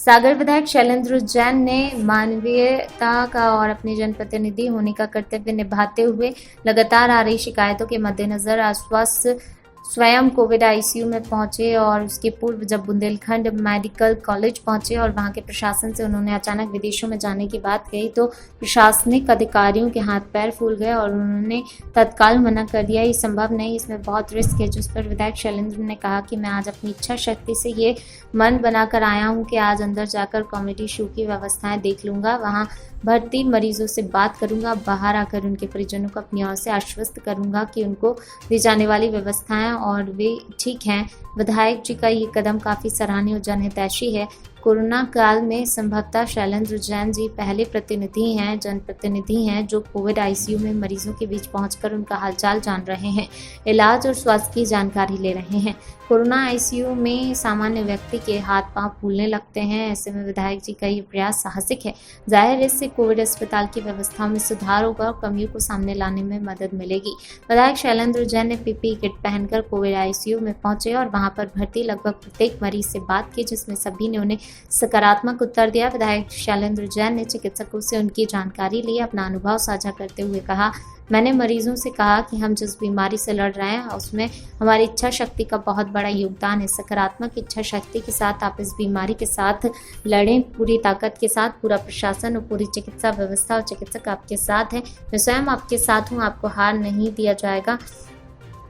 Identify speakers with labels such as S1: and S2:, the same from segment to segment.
S1: सागर विधायक शैलेंद्र जैन ने मानवीयता का और अपने जनप्रतिनिधि होने का कर्तव्य निभाते हुए लगातार आ रही शिकायतों के मद्देनजर आश्वस्त स्वयं कोविड आईसीयू में पहुंचे और उसके पूर्व जब बुंदेलखंड मेडिकल कॉलेज पहुंचे और वहां के प्रशासन से उन्होंने अचानक विदेशों में जाने की बात कही तो प्रशासनिक अधिकारियों के हाथ पैर फूल गए और उन्होंने तत्काल मना कर दिया। ये संभव नहीं, इसमें बहुत रिस्क है। जिस पर विधायक शैलेंद्र ने कहा कि मैं आज अपनी इच्छा शक्ति से ये मन बनाकर आया हूं कि आज अंदर जाकर कॉमेडी शो की व्यवस्थाएं देख लूंगा, वहां भर्ती मरीजों से बात करूंगा, बाहर आकर उनके परिजनों को अपनी ओर से आश्वस्त करूंगा कि उनको दी जाने वाली व्यवस्थाएं और वे ठीक हैं। विधायक जी का ये कदम काफी सराहनीय और जनहितैषी है। कोरोना काल में संभवतः शैलेंद्र जैन जी पहले जनप्रतिनिधि हैं जो कोविड आईसीयू में मरीजों के बीच पहुंचकर उनका हालचाल जान रहे हैं, इलाज और स्वास्थ्य की जानकारी ले रहे हैं। कोरोना आईसीयू में सामान्य व्यक्ति के हाथ पांव फूलने लगते हैं, ऐसे में विधायक जी का ये प्रयास साहसिक है। जाहिर इससे कोविड अस्पताल की व्यवस्था में सुधार होगा और कमियों को सामने लाने में मदद मिलेगी। विधायक शैलेंद्र जैन ने पीपीई किट पहनकर कोविड आईसीयू में पहुंचे और वहां पर भर्ती लगभग प्रत्येक मरीज से बात की, जिसमें सभी ने उन्हें सकारात्मक उत्तर दिया। विधायक शैलेंद्र जैन ने चिकित्सकों से उनकी जानकारी ली, अपना अनुभव साझा करते हुए कहा, मैंने मरीजों से कहा कि हम जिस बीमारी से लड़ रहे हैं उसमें हमारी इच्छा शक्ति का बहुत बड़ा योगदान है। सकारात्मक इच्छा शक्ति के साथ आप इस बीमारी के साथ लड़ें, पूरी ताकत के साथ। पूरा प्रशासन और पूरी चिकित्सा व्यवस्था और चिकित्सक आपके साथ हैं। मैं स्वयं आपके साथ हूँ, आपको हार नहीं दिया जाएगा।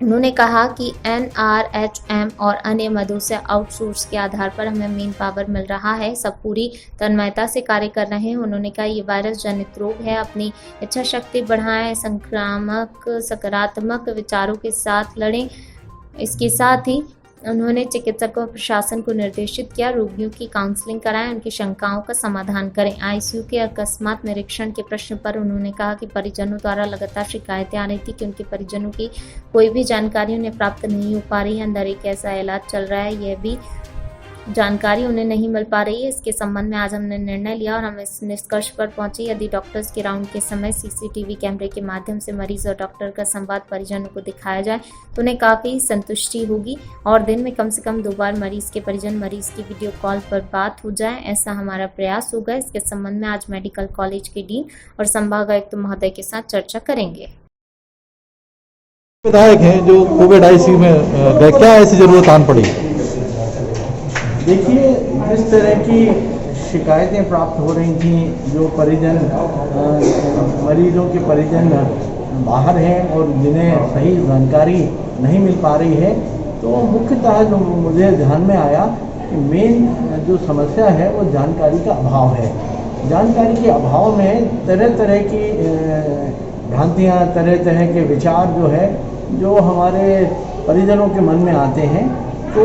S1: उन्होंने कहा कि NRHM और अन्य मदों से आउटसोर्स के आधार पर हमें मेन पावर मिल रहा है, सब पूरी तन्मयता से कार्य कर रहे हैं। उन्होंने कहा ये वायरस जनित रोग है, अपनी इच्छा शक्ति बढ़ाएं, संक्रामक सकारात्मक विचारों के साथ लड़ें। इसके साथ ही उन्होंने चिकित्सकों और प्रशासन को निर्देशित किया, रोगियों की काउंसलिंग कराएं, उनकी शंकाओं का समाधान करें। आईसीयू के अकस्मात निरीक्षण के प्रश्न पर उन्होंने कहा कि परिजनों द्वारा लगातार शिकायतें आ रही थी कि उनके परिजनों की कोई भी जानकारी उन्हें प्राप्त नहीं हो पा रही है, अंदर एक ऐसा इलाज चल रहा है, यह भी जानकारी उन्हें नहीं मिल पा रही है। इसके संबंध में आज हमने निर्णय लिया और हम इस निष्कर्ष पर पहुंचे, यदि डॉक्टर्स के राउंड के समय सीसीटीवी कैमरे के माध्यम से मरीज और डॉक्टर का संवाद परिजनों को दिखाया जाए तो उन्हें काफ़ी संतुष्टि होगी और दिन में कम से कम 2 बार मरीज के परिजन मरीज की वीडियो कॉल पर बात हो जाए, ऐसा हमारा प्रयास होगा। इसके संबंध में आज मेडिकल कॉलेज के डीन और संभागायुक्त महोदय के साथ चर्चा करेंगे।
S2: विधायक हैं जो कोविड आईसीयू में गए, क्या ऐसी जरूरत आन पड़ी?
S3: देखिए, जिस तरह की शिकायतें प्राप्त हो रही थी, जो परिजन मरीजों के परिजन बाहर हैं और जिन्हें सही जानकारी नहीं मिल पा रही है, तो मुख्यतः जो मुझे ध्यान में आया कि मेन जो समस्या है वो जानकारी का अभाव है। जानकारी के अभाव में तरह तरह की भ्रांतियाँ, तरह तरह के विचार जो हमारे परिजनों के मन में आते हैं, तो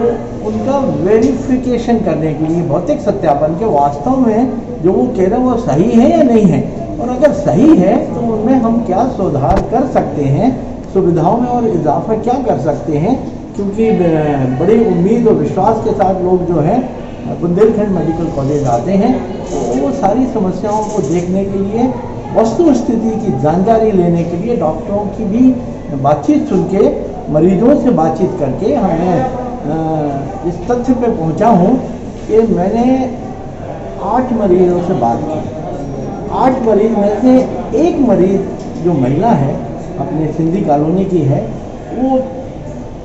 S3: उनका वेरिफिकेशन करने के लिए भौतिक सत्यापन के वास्तव में जो वो कह रहे हैं वो सही है या नहीं है, और अगर सही है तो उनमें हम क्या सुधार कर सकते हैं, सुविधाओं में और इजाफा क्या कर सकते हैं। क्योंकि बड़ी उम्मीद और विश्वास के साथ लोग जो हैं बुंदेलखंड मेडिकल कॉलेज आते हैं, तो वो सारी समस्याओं को देखने के लिए, वस्तु स्थिति की जानकारी लेने के लिए डॉक्टरों की भी बातचीत सुन के, मरीजों से बातचीत करके हमने इस तथ्य पे पहुंचा हूँ कि मैंने 8 मरीजों से बात की। 8 मरीज में से एक मरीज जो महिला है, अपने सिंधी कॉलोनी की है,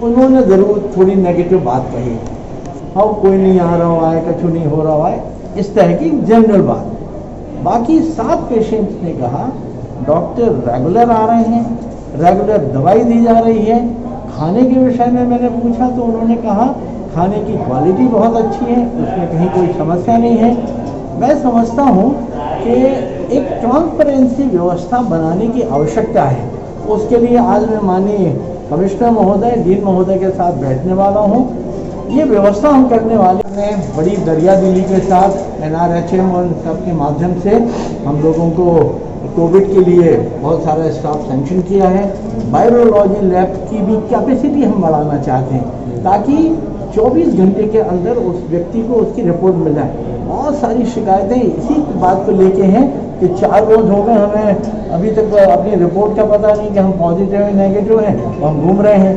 S3: उन्होंने ज़रूर थोड़ी नेगेटिव बात कही, हाँ कोई नहीं आ रहा है, कछु नहीं हो रहा है, इस तरह की जनरल बात। बाकी 7 पेशेंट्स ने कहा डॉक्टर रेगुलर आ रहे हैं, रेगुलर दवाई दी जा रही है। खाने के विषय में मैंने पूछा तो उन्होंने कहा खाने की क्वालिटी बहुत अच्छी है, उसमें कहीं कोई समस्या नहीं है। मैं समझता हूँ कि एक ट्रांसपेरेंसी व्यवस्था बनाने की आवश्यकता है। उसके लिए आज मैं माननीय कमिश्नर महोदय, डीन महोदय के साथ बैठने वाला हूँ। ये व्यवस्था हम करने वाले हैं बड़ी दरियादिली के साथ, NRHM और सबके माध्यम से हम लोगों को कोविड के लिए बहुत सारा स्टाफ सैंक्शन किया है। वायरोलॉजी लैब की भी कैपेसिटी हम बढ़ाना चाहते हैं ताकि 24 घंटे के अंदर उस व्यक्ति को उसकी रिपोर्ट मिल जाए। बहुत सारी शिकायतें इसी बात को लेके हैं कि 4 रोज हो गए, हमें अभी तक अपनी रिपोर्ट का पता नहीं कि हम पॉजिटिव है नेगेटिव हैं, हम घूम रहे हैं,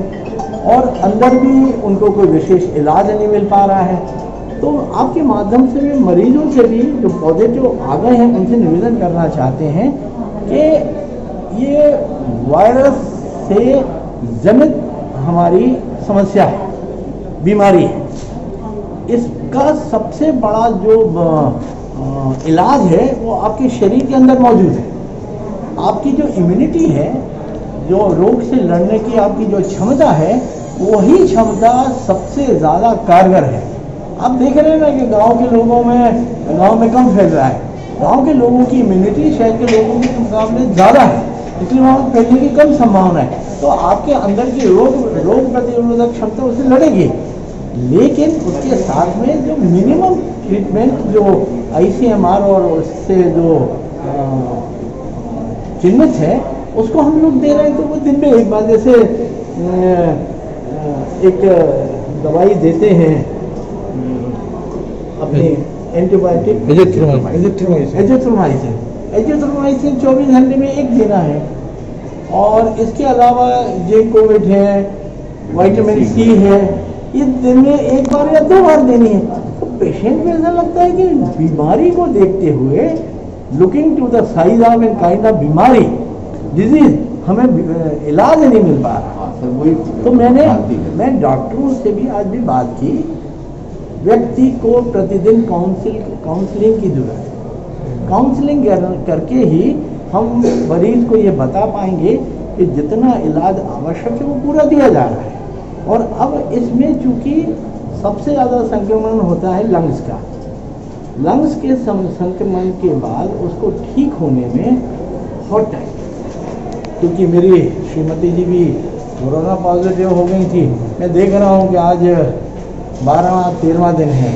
S3: और अंदर भी उनको कोई विशेष इलाज नहीं मिल पा रहा है। तो आपके माध्यम से भी मरीजों से भी जो पॉजिटिव आ गए हैं उनसे निवेदन करना चाहते हैं कि ये वायरस से जनित हमारी समस्या है, बीमारी है। इसका सबसे बड़ा जो इलाज है वो आपके शरीर के अंदर मौजूद है। आपकी जो इम्यूनिटी है, जो रोग से लड़ने की आपकी जो क्षमता है, वही क्षमता सबसे ज़्यादा कारगर है। आप देख रहे हैं ना कि गांव में कम फैल रहा है। गांव के लोगों की इम्यूनिटी शहर के लोगों के मुकाबले ज़्यादा है, इसलिए वहाँ फैलने की कम संभावना है। तो आपके अंदर की रोग प्रतिरोधक क्षमता उससे लड़ेगी, लेकिन उसके साथ में जो मिनिमम ट्रीटमेंट जो ICMR और उससे जो चिन्हित है उसको हम लोग दे रहे हैं। तो वो दिन में एक बार जैसे एक दवाई देते हैं अपनी एंटीबायोटिक एजिथ्रोमाइसिन 24 घंटे में एक देना है, और इसके अलावा जे कोविड है, विटामिन C है, ये दिन में एक बार या 2 बार देनी है। तो पेशेंट को ऐसा लगता है कि बीमारी को देखते हुए, looking to the size of and kind of बीमारी डिजीज, हमें इलाज नहीं मिल पा रहा। तो मैं डॉक्टरों से भी आज भी बात की, व्यक्ति को प्रतिदिन काउंसलिंग की जरूरत है। काउंसलिंग करके ही हम मरीज को ये बता पाएंगे कि जितना इलाज आवश्यक है वो पूरा दिया जा रहा है। और अब इसमें चूंकि सबसे ज़्यादा संक्रमण होता है लंग्स का, लंग्स के संक्रमण के बाद उसको ठीक होने में बहुत टाइम, क्योंकि मेरी श्रीमती जी भी कोरोना पॉजिटिव हो गई थी। मैं देख रहा हूँ कि आज 12वां-13वां दिन है,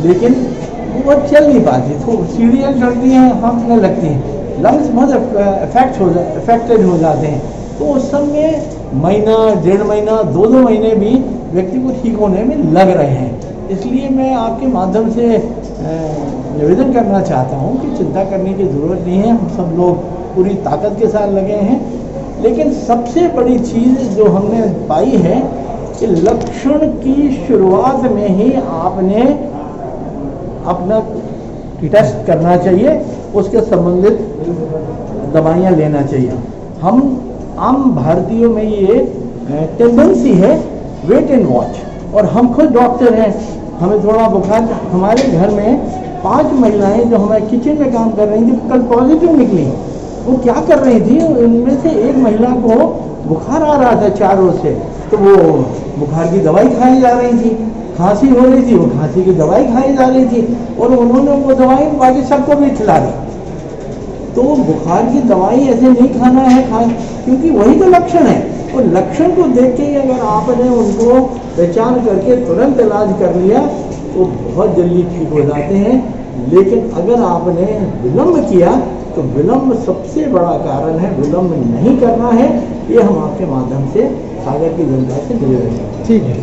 S3: लेकिन वो चल नहीं पाती, तो सीढ़ियाँ चढ़ती हैं, हाँफने लगती हैं, लंग्स बहुत अफेक्टेड हो जाते हैं। तो उस समय महीना, 1.5 महीना, 2 महीने भी व्यक्ति को ठीक होने में लग रहे हैं। इसलिए मैं आपके माध्यम से निवेदन करना चाहता हूँ कि चिंता करने की ज़रूरत नहीं है। हम सब लोग पूरी ताकत के साथ लगे हैं, लेकिन सबसे बड़ी चीज़ जो हमने पाई है कि लक्षण की शुरुआत में ही आपने अपना टेस्ट करना चाहिए, उसके संबंधित दवाइयाँ लेना चाहिए। हम आम भारतीयों में ये टेंडेंसी है वेट एंड वॉच, और हम खुद डॉक्टर हैं, हमें थोड़ा बुखार, हमारे घर में 5 महिलाएं जो हमारे किचन में काम कर रही थी कल पॉजिटिव निकली। वो क्या कर रही थी, उनमें से एक महिला को बुखार आ रहा था 4 रोज से, तो वो बुखार की दवाई खाई जा रही थी, खांसी हो रही थी, वो खांसी की दवाई खाई जा रही थी, और उन्होंने वो दवाई बाकी सबको भी खिला दी। तो बुखार की दवाई ऐसे नहीं खाना है, क्योंकि वही तो लक्षण है, और लक्षण को देख के अगर आपने उनको पहचान करके तुरंत इलाज कर लिया तो बहुत जल्दी ठीक हो जाते हैं। लेकिन अगर आपने विलम्ब किया तो विलम्ब सबसे बड़ा कारण है, विलम्ब नहीं करना है। ये हम आपके माध्यम से सागर की जनता से निवेदन करते हैं।
S2: ठीक है।